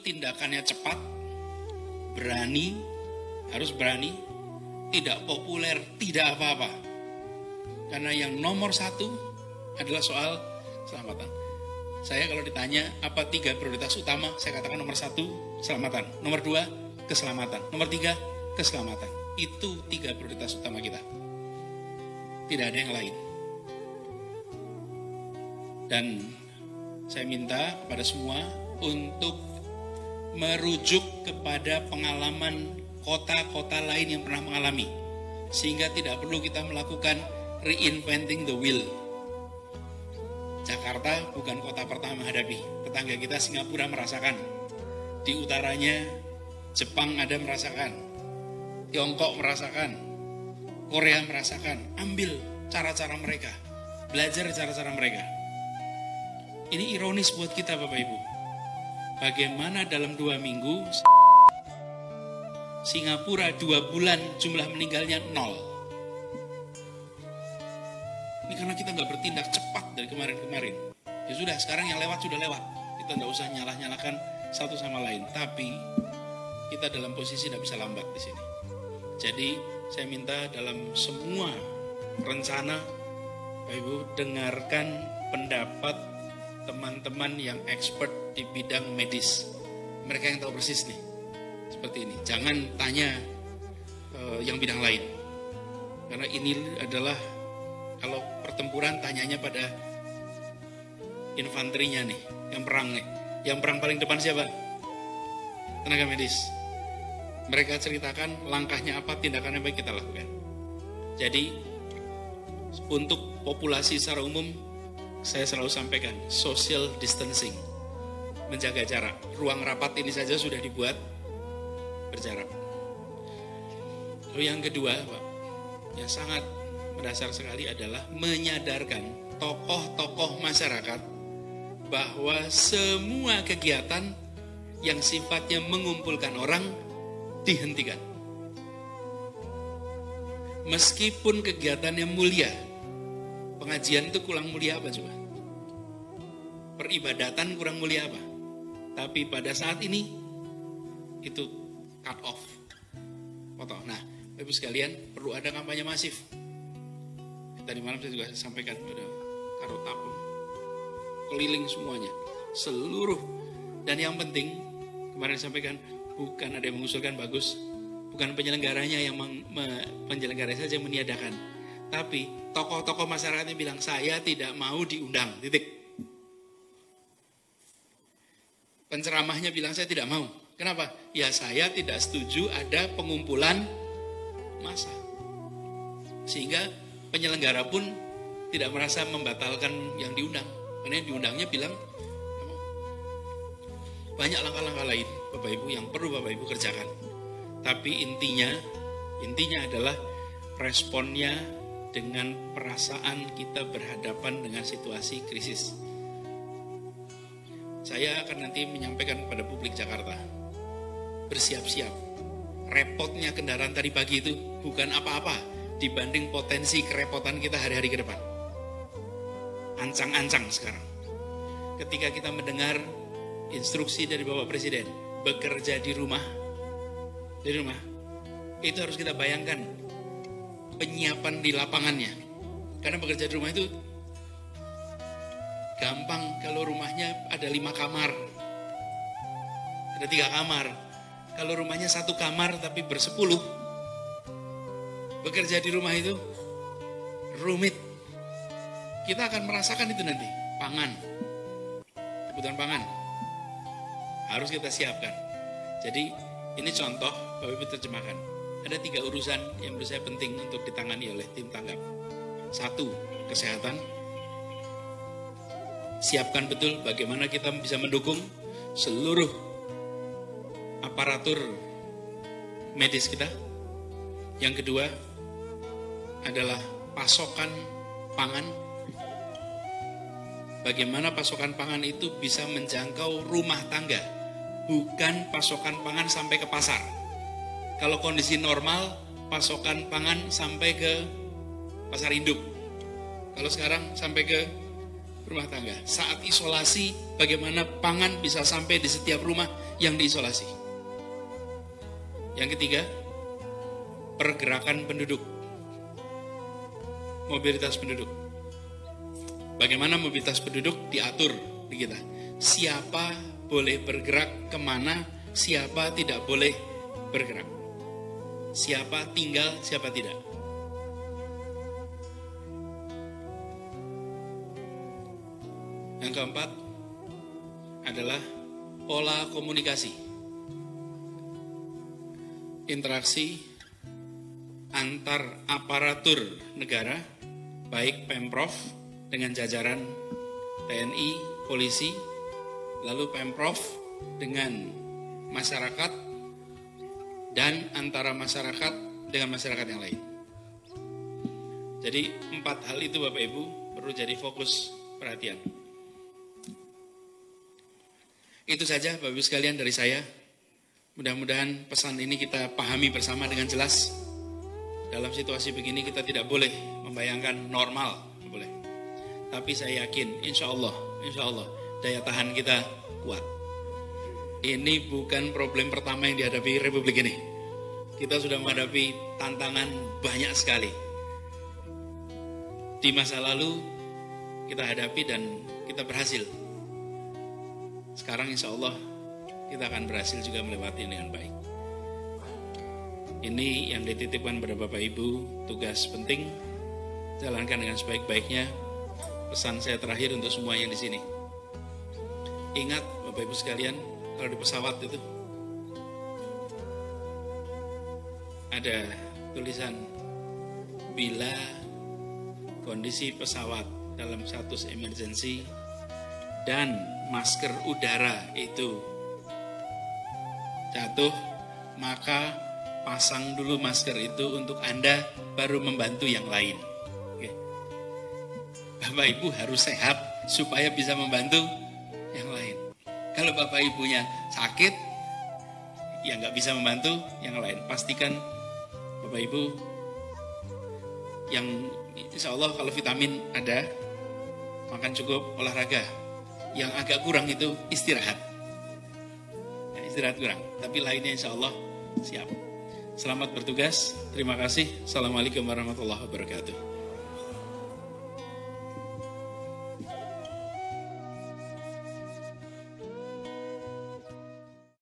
tindakannya cepat, berani, harus berani, tidak populer, tidak apa-apa. Karena yang nomor satu adalah soal keselamatan. Saya kalau ditanya apa 3 prioritas utama, saya katakan nomor 1 keselamatan, nomor 2 keselamatan, nomor 3 keselamatan. Itu 3 prioritas utama kita. Tidak ada yang lain. Dan saya minta kepada semua untuk merujuk kepada pengalaman kota-kota lain yang pernah mengalami, sehingga tidak perlu kita melakukan reinventing the wheel. Jakarta bukan kota pertama hadapi. Tetangga kita Singapura merasakan, di utaranya Jepang ada merasakan, Tiongkok merasakan, Korea merasakan. Ambil cara-cara mereka, belajar cara-cara mereka. Ini ironis buat kita Bapak Ibu. Bagaimana dalam 2 minggu Singapura 2 bulan jumlah meninggalnya 0. Ini karena kita nggak bertindak cepat dari kemarin-kemarin. Ya sudah, sekarang yang lewat sudah lewat. Kita nggak usah nyalah-nyalahkan satu sama lain. Tapi kita dalam posisi tidak bisa lambat di sini. Jadi saya minta dalam semua rencana, Bapak Ibu dengarkan pendapat teman-teman yang expert di bidang medis. Mereka yang tahu persis nih, seperti ini. Jangan tanya yang bidang lain. Karena ini adalah, kalau pertempuran tanyanya pada infanterinya nih, yang perang nih. Yang perang paling depan siapa? Tenaga medis. Mereka ceritakan langkahnya apa, tindakannya baik kita lakukan. Jadi untuk populasi secara umum, saya selalu sampaikan social distancing, menjaga jarak. Ruang rapat ini saja sudah dibuat berjarak. Lalu yang kedua, Pak, yang sangat mendasar sekali adalah menyadarkan tokoh-tokoh masyarakat bahwa semua kegiatan yang sifatnya mengumpulkan orang dihentikan. Meskipun kegiatannya mulia, pengajian itu kurang mulia apa coba? Peribadatan kurang mulia apa? Tapi pada saat ini itu cut off, potong. Nah, Ibu sekalian, perlu ada kampanye masif. Tadi malam saya juga sampaikan pada Karotapun, keliling semuanya, seluruh. Dan yang penting kemarin sampaikan, bukan ada yang mengusulkan bagus, bukan penyelenggaranya yang penyelenggaranya saja yang meniadakan, tapi tokoh-tokoh masyarakatnya bilang saya tidak mau diundang, titik. Penceramahnya bilang saya tidak mau. Kenapa? Ya saya tidak setuju ada pengumpulan massa. Sehingga penyelenggara pun tidak merasa membatalkan yang diundang. Karena yang diundangnya bilang banyak langkah-langkah lain Bapak Ibu yang perlu Bapak Ibu kerjakan. Tapi intinya adalah responnya dengan perasaan kita berhadapan dengan situasi krisis. Saya akan nanti menyampaikan kepada publik Jakarta, bersiap-siap. Repotnya kendaraan tadi pagi itu bukan apa-apa dibanding potensi kerepotan kita hari-hari ke depan. Ancang-ancang sekarang. Ketika kita mendengar instruksi dari Bapak Presiden, bekerja di rumah, itu harus kita bayangkan penyiapan di lapangannya. Karena bekerja di rumah itu gampang kalau rumahnya ada 5 kamar, ada 3 kamar. Kalau rumahnya 1 kamar tapi ber-10, bekerja di rumah itu rumit. Kita akan merasakan itu nanti. Pangan, kebutuhan pangan harus kita siapkan. Jadi ini contoh, Bapak Ibu terjemahkan. Ada 3 urusan yang menurut saya penting untuk ditangani oleh tim tanggap. 1, kesehatan. Siapkan betul bagaimana kita bisa mendukung seluruh aparatur medis kita. Yang kedua adalah pasokan pangan. Bagaimana pasokan pangan itu bisa menjangkau rumah tangga, bukan pasokan pangan sampai ke pasar. Kalau kondisi normal, pasokan pangan sampai ke pasar induk. Kalau sekarang sampai ke rumah tangga. Saat isolasi, bagaimana pangan bisa sampai di setiap rumah, yang diisolasi. Yang ketiga, pergerakan penduduk, mobilitas penduduk. Bagaimana mobilitas penduduk diatur di kita? Siapa boleh bergerak kemana, siapa tidak boleh bergerak. Siapa tinggal, siapa tidak. Yang keempat adalah pola komunikasi. Interaksi antar aparatur negara, baik Pemprov dengan jajaran TNI, polisi, lalu Pemprov dengan masyarakat, dan antara masyarakat dengan masyarakat yang lain. Jadi 4 hal itu Bapak Ibu perlu jadi fokus perhatian. Itu saja Bapak Ibu sekalian dari saya. Mudah-mudahan pesan ini kita pahami bersama dengan jelas. Dalam situasi begini kita tidak boleh membayangkan normal, boleh. Tapi saya yakin insya Allah daya tahan kita kuat. Ini bukan problem pertama yang dihadapi Republik ini. Kita sudah menghadapi tantangan banyak sekali. Di masa lalu kita hadapi dan kita berhasil. Sekarang insya Allah kita akan berhasil juga melewati dengan baik. Ini yang dititipkan pada Bapak Ibu, tugas penting, jalankan dengan sebaik-baiknya. Pesan saya terakhir untuk semua yang di sini. Ingat Bapak Ibu sekalian, kalau di pesawat itu ada tulisan, bila kondisi pesawat dalam status emergency dan masker udara itu jatuh, maka pasang dulu masker itu untuk Anda, baru membantu yang lain. Oke. Bapak Ibu harus sehat supaya bisa membantu yang lain. Kalau Bapak Ibunya sakit, ya nggak bisa membantu yang lain. Pastikan Bapak Ibu yang insya Allah kalau vitamin ada, makan cukup, olahraga. Yang agak kurang itu istirahat. Ya, istirahat kurang, tapi lainnya insya Allah siap. Selamat bertugas, terima kasih. Assalamualaikum warahmatullahi wabarakatuh.